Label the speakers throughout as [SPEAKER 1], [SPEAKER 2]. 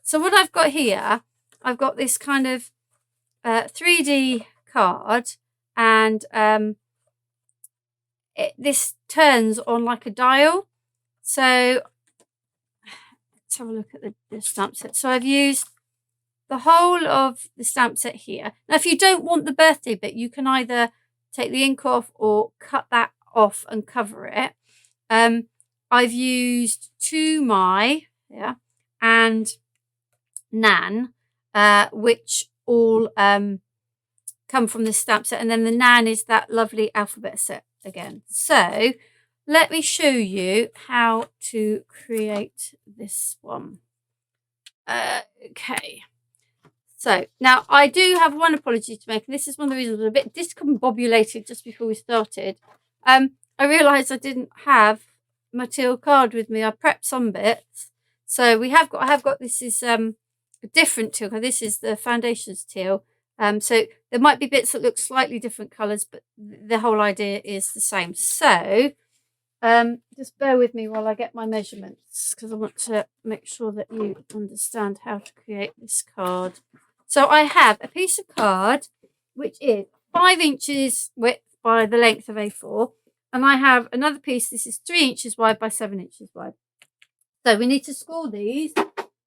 [SPEAKER 1] So what I've got here, I've got this kind of 3D card, and this turns on like a dial. So let's have a look at the stamp set. So I've used the whole of the stamp set here. Now, if you don't want the birthday bit, you can either take the ink off or cut that off and cover it. I've used To My, yeah, and Nan, which all come from the stamp set, and then the Nan is that lovely alphabet set again. So let me show you how to create this one. Okay. So now I do have one apology to make, and this is one of the reasons I was a bit discombobulated just before we started. I realised I didn't have my teal card with me. I prepped some bits, so I have got this is a different teal. This is the foundations teal. So there might be bits that look slightly different colours, but the whole idea is the same. So just bear with me while I get my measurements, because I want to make sure that you understand how to create this card. So I have a piece of card which is 5 inches width by the length of A4, and I have another piece. This is 3 inches wide by 7 inches wide. So we need to score these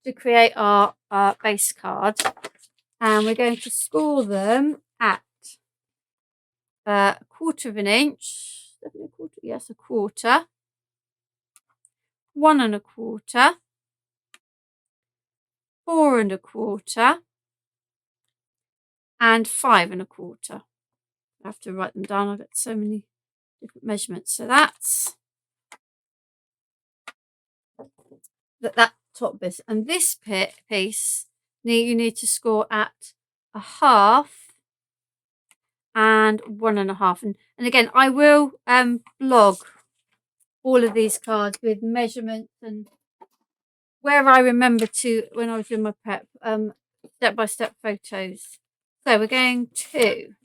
[SPEAKER 1] to create our base card, and we're going to score them at a 1/4 of an inch. Definitely a quarter. Yes, a quarter. 1 1/4. 4 1/4. And 5 1/4. I have to write them down. I've got so many different measurements. So that's that top bit. And this piece, you need to score at 1/2 and 1 1/2. And again, I will blog all of these cards with measurements and where I remember to when I was doing my prep, step-by-step photos. So we're going to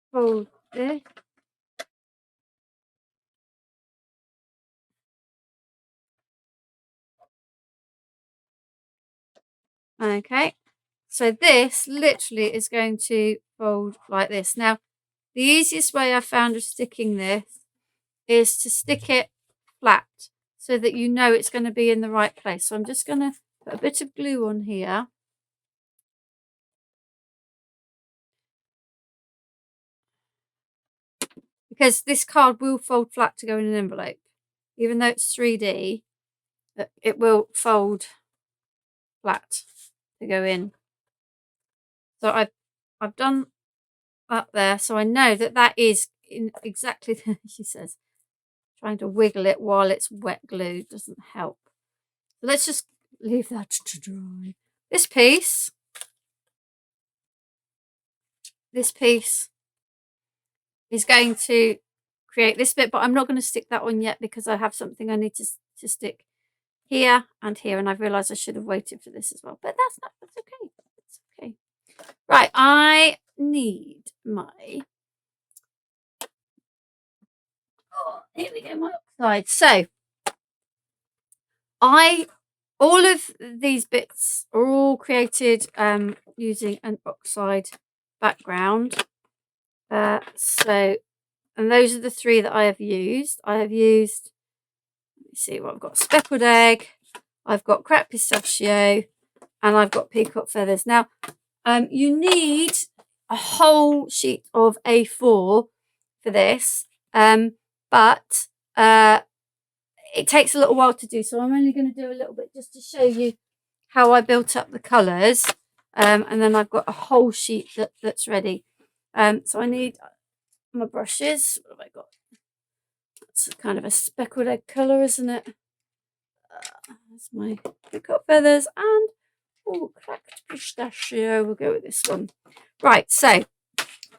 [SPEAKER 1] fold this. Okay, so this literally is going to fold like this. Now, the easiest way I found of sticking this is to stick it flat so that you know it's going to be in the right place. So I'm just going to put a bit of glue on here. Because this card will fold flat to go in an envelope. Even though it's 3D, it will fold flat to go in. So I've done that there, so I know that is in exactly, she says, trying to wiggle it while it's wet glue doesn't help. So let's just leave that to dry. This piece is going to create this bit, but I'm not going to stick that on yet because I have something I need to stick here and here, and I've realised I should have waited for this as well, but that's okay. That's okay. Right, I need my here we go, my oxide. So all of these bits are all created using an oxide background. And those are the 3 that I have used. Let me see what I've got: speckled egg, I've got cracked pistachio, and I've got peacock feathers. Now, you need a whole sheet of A4 for this, but it takes a little while to do, so I'm only going to do a little bit just to show you how I built up the colours, and then I've got a whole sheet that's ready. So I need my brushes. What have I got? It's kind of a speckled egg colour, isn't it? That's my peacock feathers, and cracked pistachio. We'll go with this one. Right, so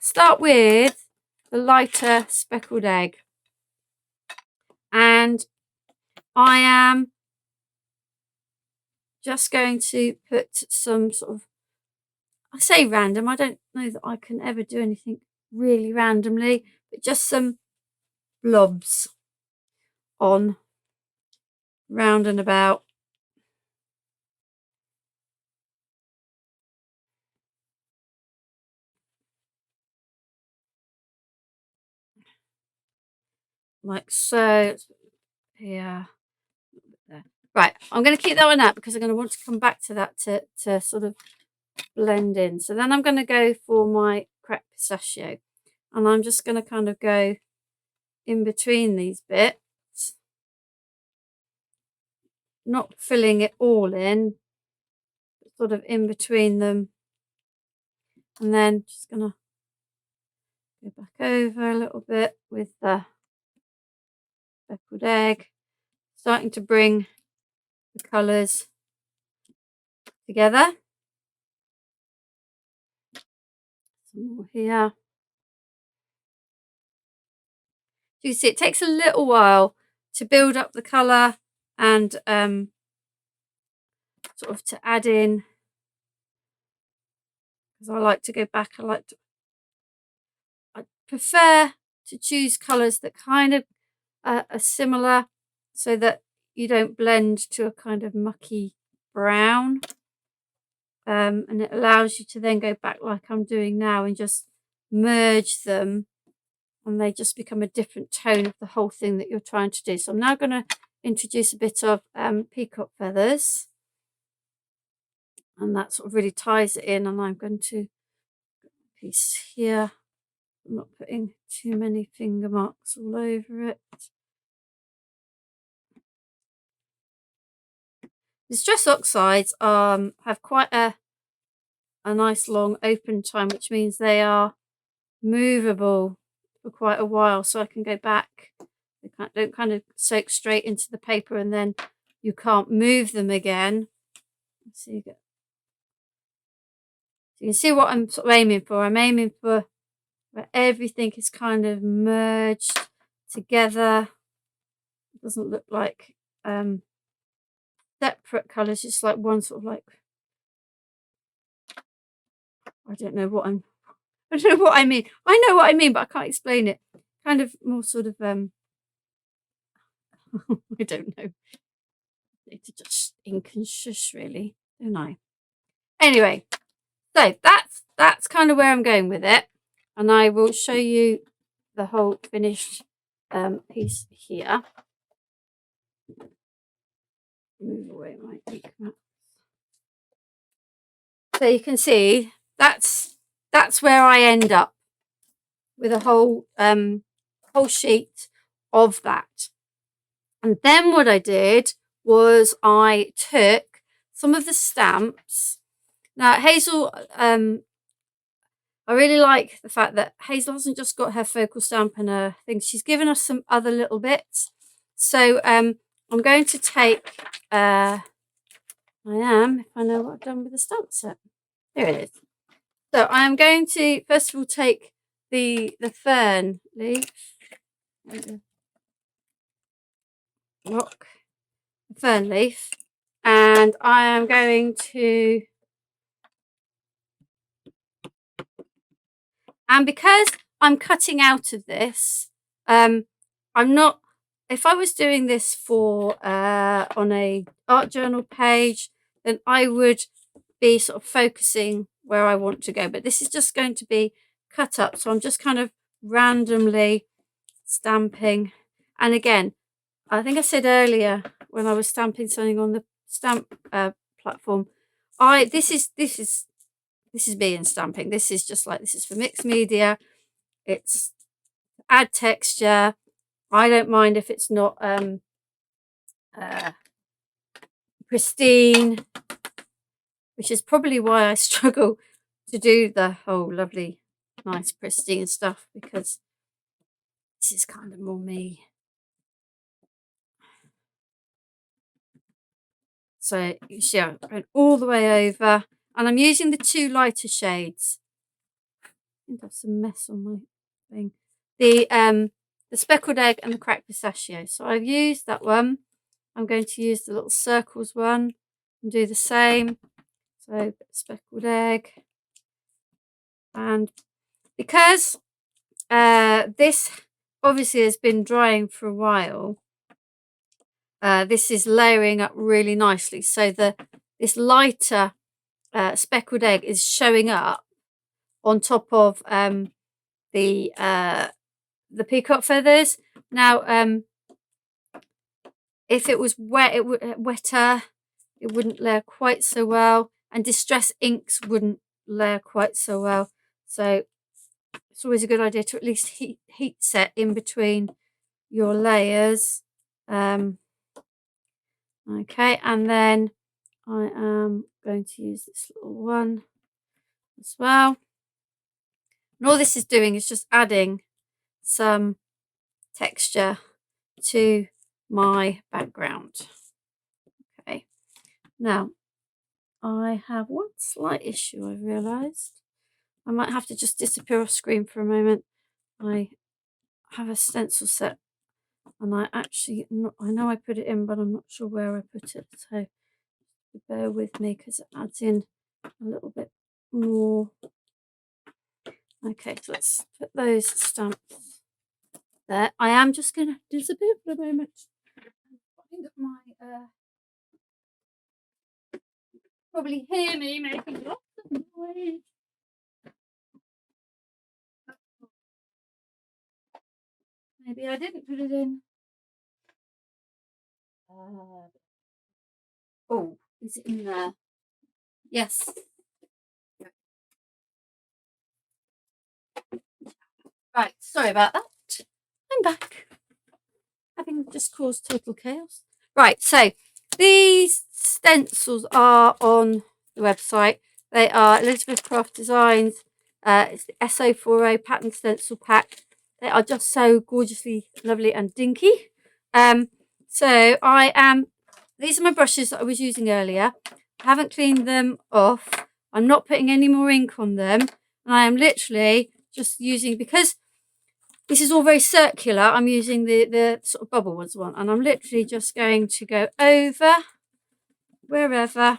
[SPEAKER 1] start with the lighter speckled egg, and I am just going to put some sort of, I say random, I don't know that I can ever do anything really randomly, but just some blobs on round and about like so. Here. There. Right, I'm going to keep that one out because I'm going to want to come back to that to sort of blend in. So then I'm going to go for my cracked pistachio, and I'm just going to kind of go in between these bits, not filling it all in, but sort of in between them, and then just going to go back over a little bit with the speckled egg, starting to bring the colours together. Some more here. You see, it takes a little while to build up the colour and sort of to add in, because I like to go back. I prefer to choose colours that kind of are similar, so that you don't blend to a kind of mucky brown, and it allows you to then go back like I'm doing now and just merge them, and they just become a different tone of the whole thing that you're trying to do. So I'm now going to introduce a bit of peacock feathers, and that sort of really ties it in. And I'm going to put a piece here. I'm not putting too many finger marks all over it. The stress oxides have quite a nice long open time, which means they are movable for quite a while, so I can go back. They don't kind of soak straight into the paper and then you can't move them again. So you can see what I'm sort of aiming for. I'm aiming for where everything is kind of merged together. It doesn't look like separate colours, just like one sort of like, I don't know what I mean. I know what I mean, but I can't explain it. Kind of more sort of I don't know. I need to just ink and shush, really, don't I? Anyway, so that's kind of where I'm going with it, and I will show you the whole finished piece here. Move away my ink mat. So you can see that's where I end up with a whole sheet of that. And then what I did was I took some of the stamps. Now Hazel, I really like the fact that Hazel hasn't just got her focal stamp and her thing. She's given us some other little bits. So I'm going to take, if I know what I've done with the stamp set. There it is. So I am going to first of all take the fern leaf. Look, the fern leaf, and I am going to, and because I'm cutting out of this, I'm not, if I was doing this for on a art journal page, then I would be sort of focusing where I want to go, but this is just going to be cut up, so I'm just kind of randomly stamping. And again, I think I said earlier when I was stamping something on the stamp platform, this is me in stamping. This is just like, this is for mixed media. It's add texture. I don't mind if it's not pristine, which is probably why I struggle to do the whole lovely, nice, pristine stuff, because this is kind of more me. So you see I'm going all the way over, and I'm using the two lighter shades. I think I have some mess on my thing. The speckled egg and the cracked pistachio. So I've used that one. I'm going to use the little circles one and do the same. So speckled egg, and because this obviously has been drying for a while, this is layering up really nicely. So this lighter speckled egg is showing up on top of the the peacock feathers. Now, if it was wet, wetter, it wouldn't layer quite so well, and distress inks wouldn't layer quite so well. So it's always a good idea to at least heat set in between your layers. Okay, and then I am going to use this little one as well. And all this is doing is just adding some texture to my background. Okay, now I have one slight issue. I've realised I might have to just disappear off screen for a moment. I have a stencil set, and I know I put it in, but I'm not sure where I put it. So bear with me because it adds in a little bit more. Okay, so let's put those stamps there. I am just going to disappear for a moment. I think my probably hear me making lots of noise. Maybe I didn't put it in. Oh, is it in there? Yes. Right, sorry about that. I'm back. Having just caused total chaos. Right, so these stencils are on the website. They are Elizabeth Craft Designs. It's the SO4A pattern stencil pack. They are just so gorgeously lovely and dinky. So these are my brushes that I was using earlier. I haven't cleaned them off. I'm not putting any more ink on them. And I am literally just using, because this is all very circular, I'm using the sort of bubble ones one. And I'm literally just going to go over wherever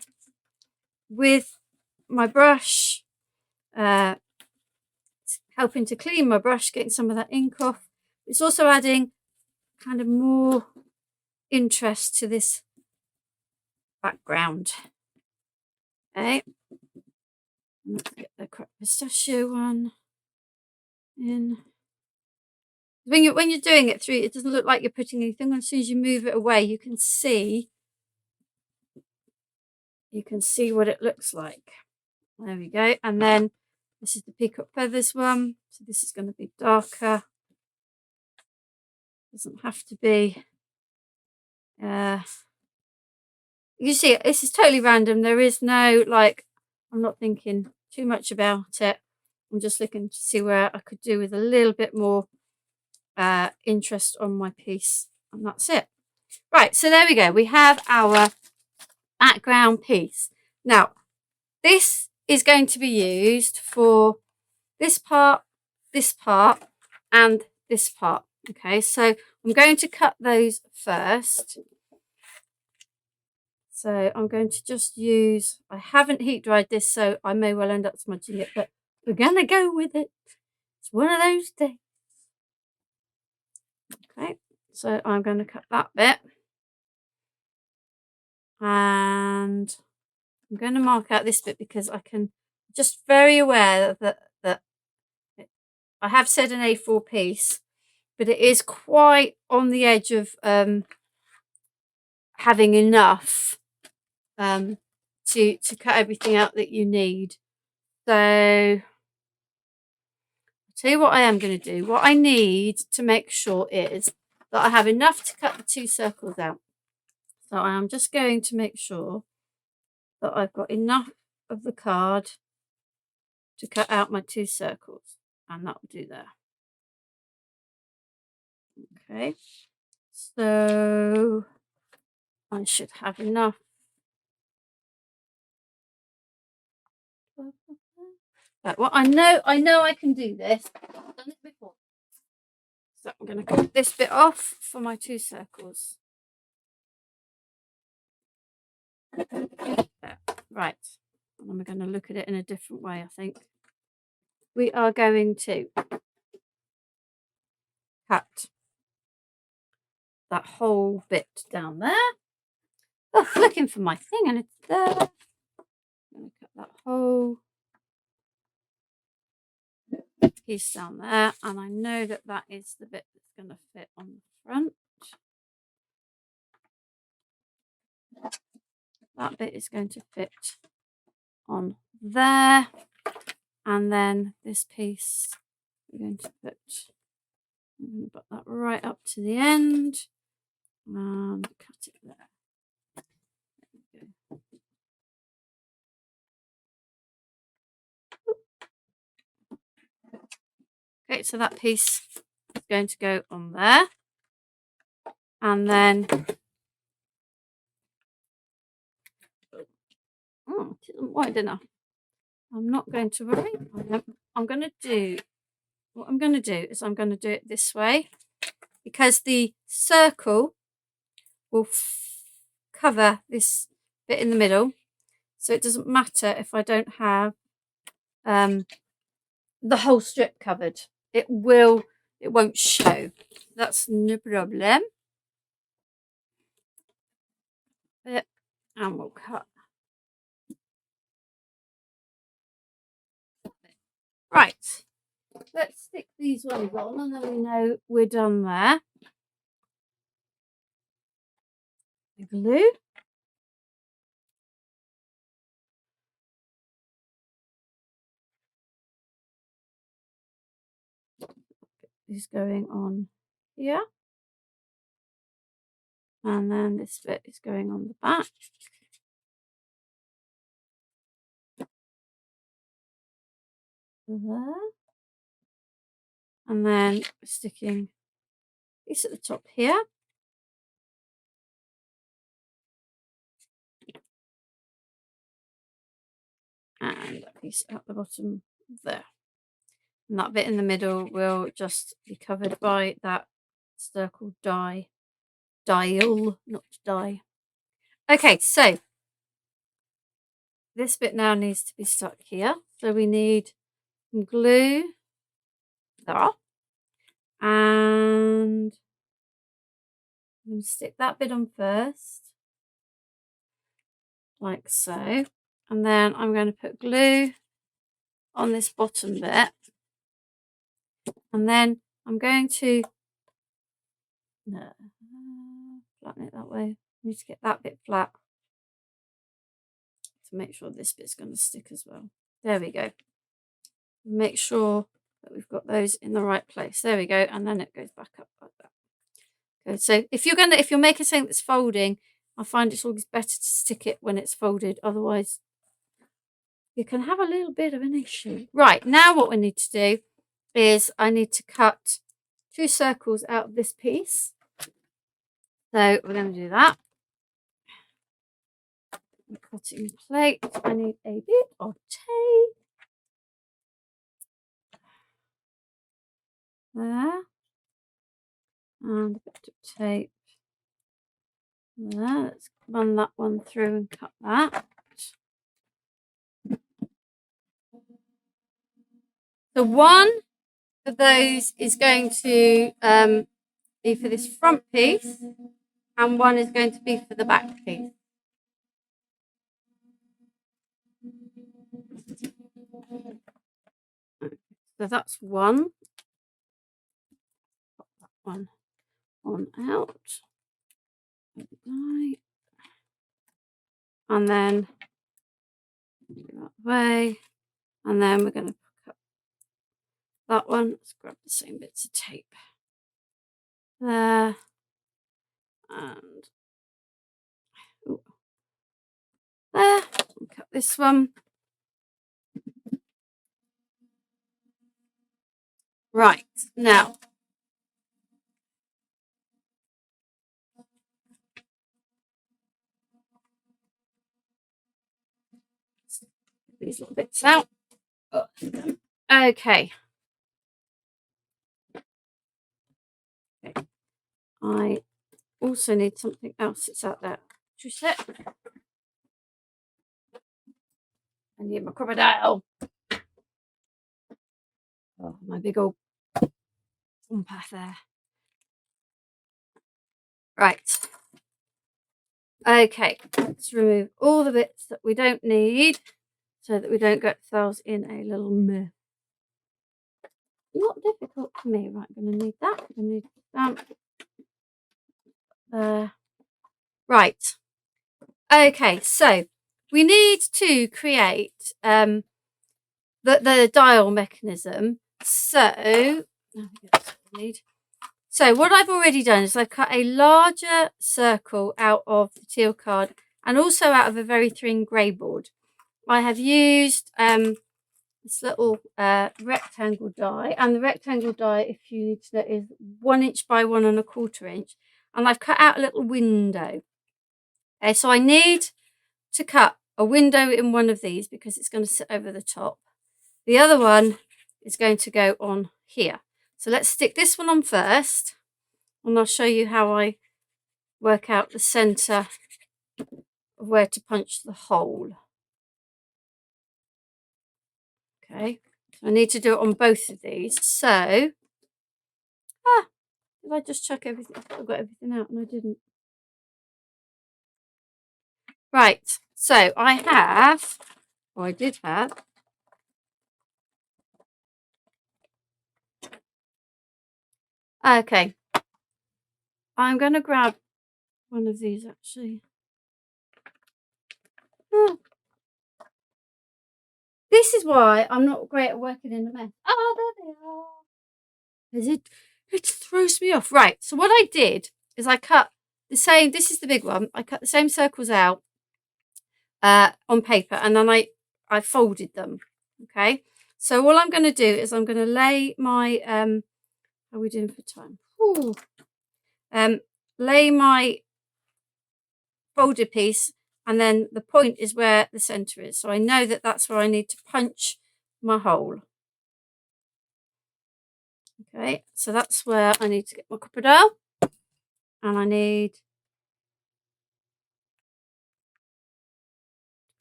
[SPEAKER 1] with my brush, helping to clean my brush, getting some of that ink off. It's also adding kind of more interest to this background. Okay, let's get the crap pistachio one in. When you're doing it through, it doesn't look like you're putting anything on. As soon as you move it away, you can see what it looks like. There we go. And then this is the Peacock Feathers one. So this is going to be darker. Doesn't have to be. You see, this is totally random. There is no, like, I'm not thinking too much about it. I'm just looking to see where I could do with a little bit more interest on my piece. And that's it. Right, so there we go. We have our background piece. Now, this is going to be used for this part, and this part. Okay, so I'm going to cut those first. So I'm going to just use, I haven't heat dried this, so I may well end up smudging it, but we're going to go with it. It's one of those days. Okay, so I'm going to cut that bit. And I'm going to mark out this bit because I can, just very aware that I have said an A4 piece, but it is quite on the edge of having enough to cut everything out that you need. So I'll tell you what I am going to do. What I need to make sure is that I have enough to cut the 2 circles out. So I am just going to make sure that I've got enough of the card to cut out my 2 circles, and that will do there. Okay, so I should have enough. Right, well, I know I can do this. I've done it before. So I'm going to cut this bit off for my 2 circles. There. Right, and I'm going to look at it in a different way, I think. We are going to cut that whole bit down there. Oh, looking for my thing, and it's there. I'm going to cut that whole piece down there, and I know that that is the bit that's going to fit on the front. That bit is going to fit on there, and then this piece we're going to put, I'm going to put that right up to the end and cut it there. There we go. Okay, so that piece is going to go on there, and then it isn't wide enough. I'm not going to worry. I'm going to do, what I'm going to do is I'm going to do it this way, because the circle will cover this bit in the middle, so it doesn't matter if I don't have the whole strip covered. It won't show. That's no problem. And we'll cut. Right, let's stick these ones on, and then we know we're done there. The glue. Is going on here, and then this bit is going on the back. There, and then sticking this at the top here, and a piece at the bottom there, and that bit in the middle will just be covered by that circle dial, not die. Okay, so this bit now needs to be stuck here, so we need some glue there, and I'm going to stick that bit on first, like so, and then I'm going to put glue on this bottom bit, and then I'm going to flatten it that way. I need to get that bit flat to make sure this bit's going to stick as well. There we go. Make sure that we've got those in the right place. There we go, and then it goes back up like that. Okay, so if you're making something that's folding, I find it's always better to stick it when it's folded, otherwise you can have a little bit of an issue. Right, now what we need to do is I need to cut 2 circles out of this piece. So we're going to do that. Cutting plate. I need a bit of tape. There. And a bit of tape. There. Let's run that one through and cut that. So one of those is going to be for this front piece, and one is going to be for the back piece. So that's one. Pop that one on out. And then that way. And then we're going to cut that one. Let's grab the same bits of tape. There. And there. And cut this one. Right. Now. These little bits out. Okay. I also need something else that's out there. I need my crocodile. Oh, my big old path there. Right. Okay, let's remove all the bits that we don't need so that we don't get ourselves in a little mess. not difficult for me. Right, I'm going to need that. I'm going to need stamp. Right. Okay, so we need to create the dial mechanism. So, what I've already done is I've cut a larger circle out of the teal card and also out of a very thin grey board. I have used this little rectangle die, and the rectangle die, if you need to know, is 1 inch by 1 1/4 inch, and I've cut out a little window. Okay, so I need to cut a window in one of these because it's going to sit over the top. The other one is going to go on here. So let's stick this one on first, and I'll show you how I work out the centre of where to punch the hole. Okay, so I need to do it on both of these. So, did I just chuck everything? I thought I got everything out and I didn't. Right, so I have, or I did have, okay, I'm going to grab one of these actually. This is why I'm not great at working in a mess. Oh, there they are. It throws me off. Right, so what I did is I cut the same, this is the big one, I cut the same circles out on paper, and then I folded them. Okay, so all I'm going to do is I'm going to lay my, how are we doing for time? Ooh. Lay my folded piece, and then the point is where the centre is. So I know that that's where I need to punch my hole. Okay, so that's where I need to get my crocodile, and I need to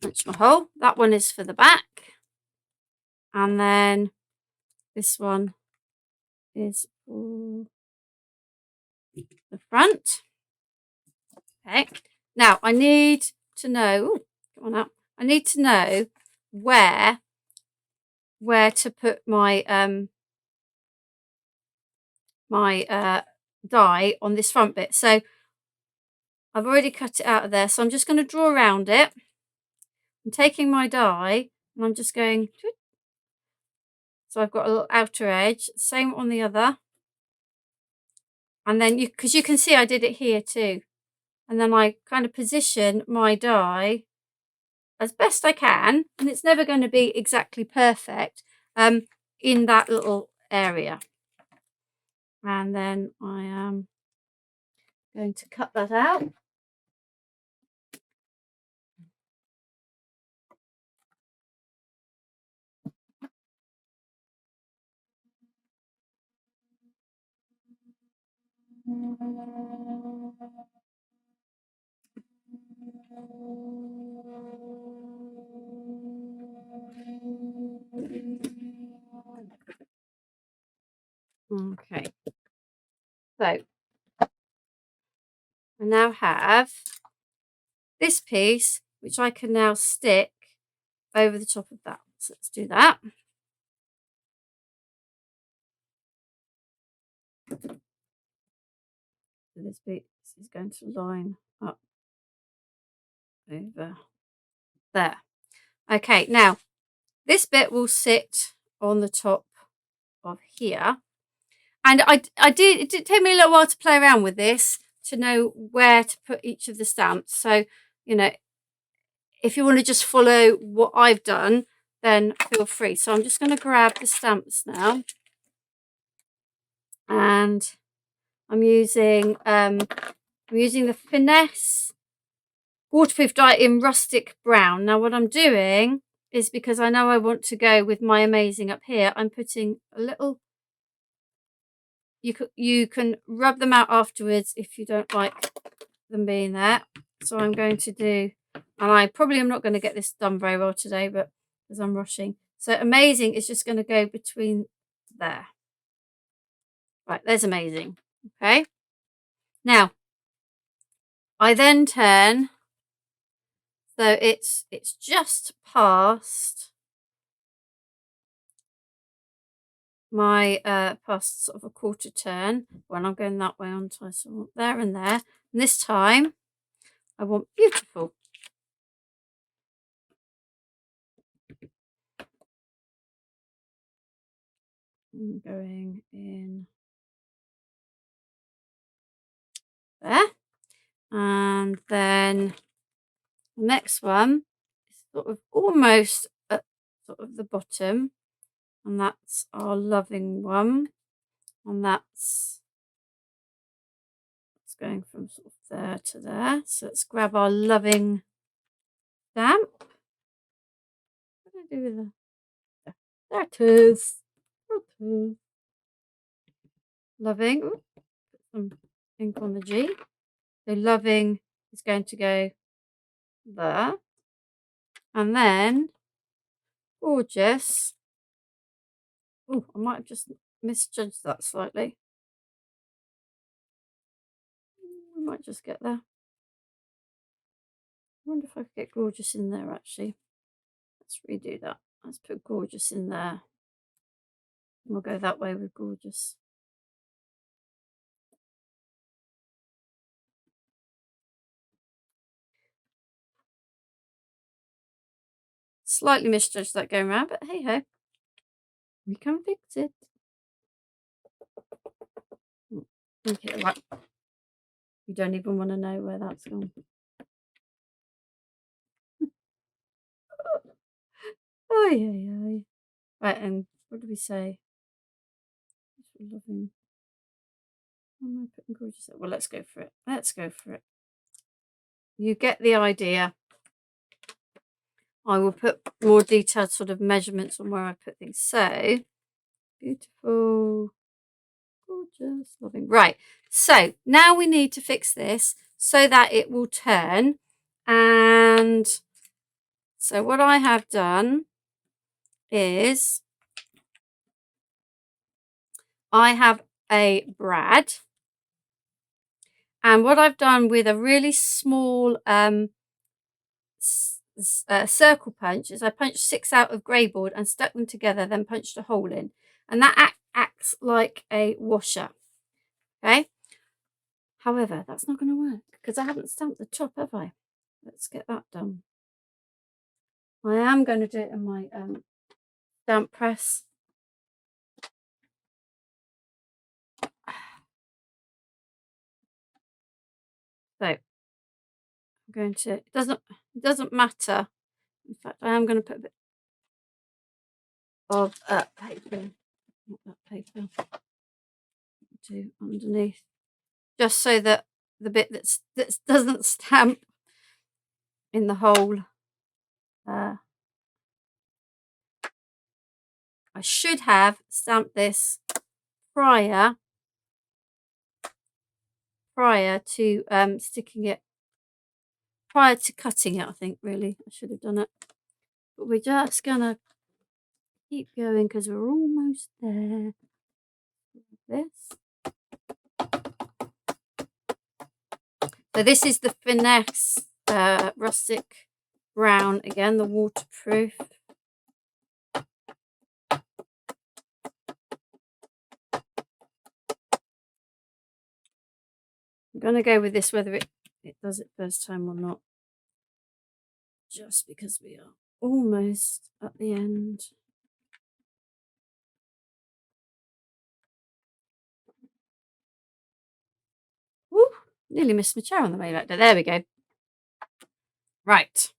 [SPEAKER 1] punch my hole. That one is for the back, and then this one is for the front. Okay, now I need to know, come on up, I need to know where to put my die on this front bit. So I've already cut it out of there, so I'm just going to draw around it. I'm taking my die and I'm just going, so I've got a little outer edge, same on the other, and then because you can see I did it here too, and then I kind of position my die as best I can, and it's never going to be exactly perfect in that little area, and then I am going to cut that out. Okay, so I now have this piece which I can now stick over the top of that. So let's do that. So this piece is going to line up over there. Okay, now this bit will sit on the top of here, and it did take me a little while to play around with this to know where to put each of the stamps. So, you know, if you want to just follow what I've done, then feel free. So I'm just going to grab the stamps now, and I'm using the Finesse waterproof die in rustic brown. Now what I'm doing is, because I know I want to go with my amazing up here, I'm putting a little, you can rub them out afterwards if you don't like them being there. So I'm going to do, and I probably am not going to get this done very well today, but because I'm rushing. So amazing is just going to go between there. Right, there's amazing. Okay. Now I then turn, so it's just past my past sort of a quarter turn when I'm going that way, aren't I? So I want there and there. And this time I want beautiful. I'm going in there. And then the next one is sort of almost at sort of the bottom. And that's our loving one. And that's going from sort of there to there. So let's grab our loving stamp. What do I do with the... There it is. Okay. Loving. Ooh, put some ink on the G. So loving is going to go there. And then gorgeous. Oh, I might have just misjudged that slightly. We might just get there. I wonder if I could get gorgeous in there actually. Let's redo that. Let's put gorgeous in there. We'll go that way with gorgeous. Slightly misjudged that going around, but hey ho, we can fix it. Okay, right. You don't even want to know where that's gone. Oh yeah. Right, and what do we say? Loving. Am I putting gorgeous? Well, let's go for it. Let's go for it. You get the idea. I will put more detailed sort of measurements on where I put things. So beautiful, gorgeous, loving. Right. So now we need to fix this so that it will turn. And so what I have done is I have a brad. And what I've done with a really small circle punch is I punched 6 out of grey board and stuck them together, then punched a hole in. And that acts like a washer. Okay. However, that's not going to work because I haven't stamped the top, have I? Let's get that done. I am going to do it in my stamp press. So I'm going to, it doesn't matter. In fact, I am going to put a bit of paper, not that paper, to underneath, just so that the bit that doesn't stamp in the hole. I should have stamped this prior to sticking it, prior to cutting it. I think really I should have done it, but we're just gonna keep going because we're almost there. This. So this is the Finesse rustic brown again, the waterproof. I'm going to go with this whether it does it first time or not, just because we are almost at the end. Woo, nearly missed my chair on the way back there. There we go. Right.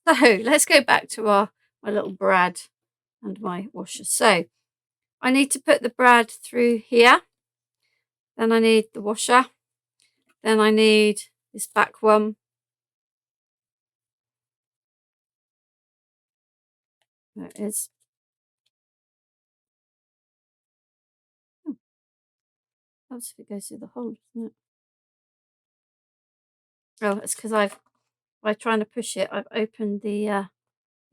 [SPEAKER 1] So let's go back to my little brad and my washer. So I need to put the brad through here. Then I need the washer. Then I need this back one. There it is. Oh, helps if it goes through the hole, doesn't it? Oh, it's because by trying to push it, I've opened the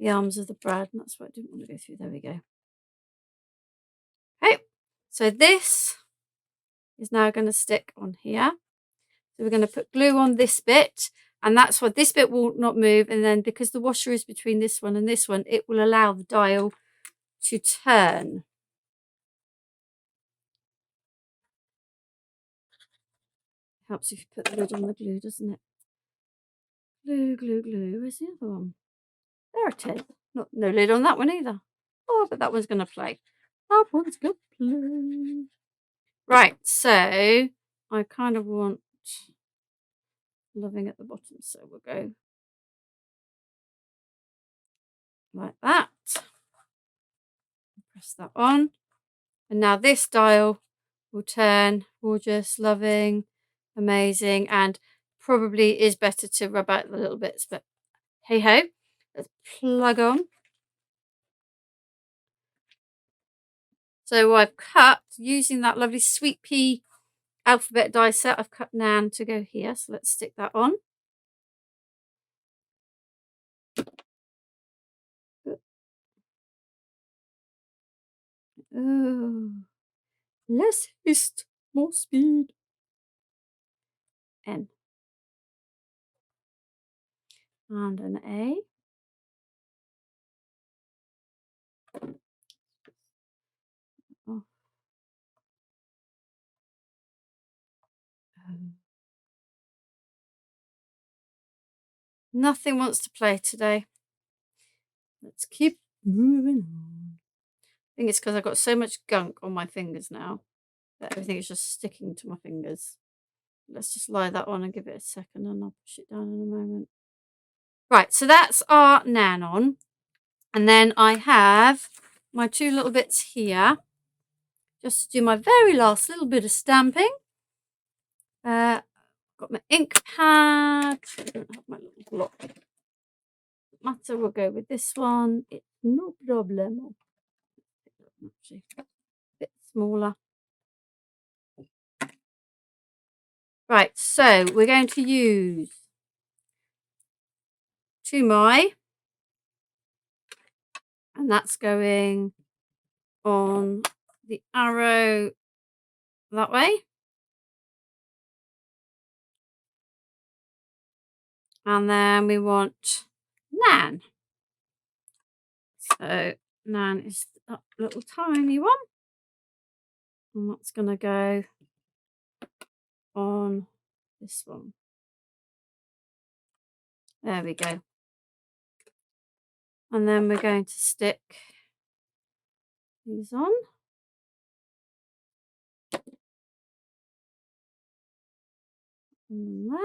[SPEAKER 1] arms of the brad, and that's why I didn't want to go through. There we go. Okay, so this is now going to stick on here. So we're going to put glue on this bit, And that's why this bit will not move. And then because the washer is between this one and this one, it will allow the dial to turn. Helps if you put the lid on the glue, doesn't it? Glue, glue, glue. Where's the other one? There it is. No lid on that one either. Oh, but that one's going to play. That one's going to play. Right, so I kind of want loving at the bottom, so we'll go like that. Press that on. And now this dial will turn. Gorgeous, loving, amazing, and probably is better to rub out the little bits, but hey ho. Let's plug on. So I've cut, using that lovely Sweet Pea alphabet die set, I've cut Nan to go here. So let's stick that on. Oh, less haste, more speed. N. And an A. Oh. Nothing wants to play today. Let's keep moving on. I think it's because I've got so much gunk on my fingers now that everything is just sticking to my fingers. Let's just lie that on and give it a second, and I'll push it down in a moment. Right, so that's our Nan on. And then I have my two little bits here, just to do my very last little bit of stamping. Got my ink pad. I don't have my little block. Matter, we'll go with this one. It's no problem. Actually, a bit smaller. Right, so we're going to use 2My, and that's going on the arrow that way. And then we want Nan. So Nan is that little tiny one. And that's going to go on this one. There we go. And then we're going to stick these on. And there.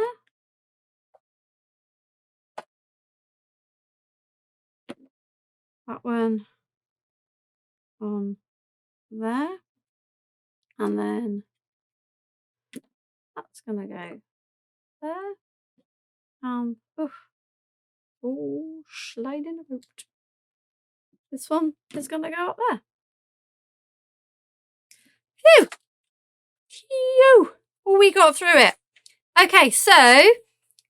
[SPEAKER 1] That one on there. And then that's going to go there. And sliding about. This one is going to go up there. Phew! Phew! Oh, we got through it. Okay, so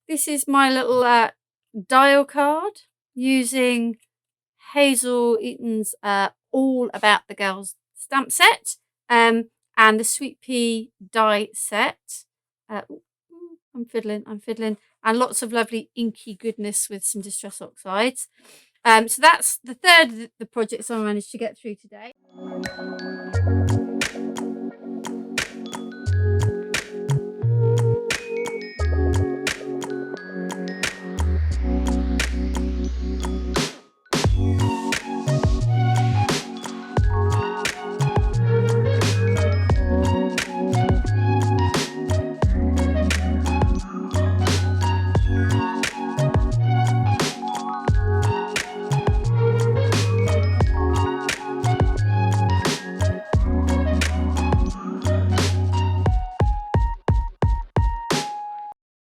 [SPEAKER 1] this is my little dial card using Hazel Eaton's All About the Girls stamp set and the Sweet Pea die set. I'm fiddling, and lots of lovely inky goodness with some distress oxides. So that's the third of the projects I managed to get through today.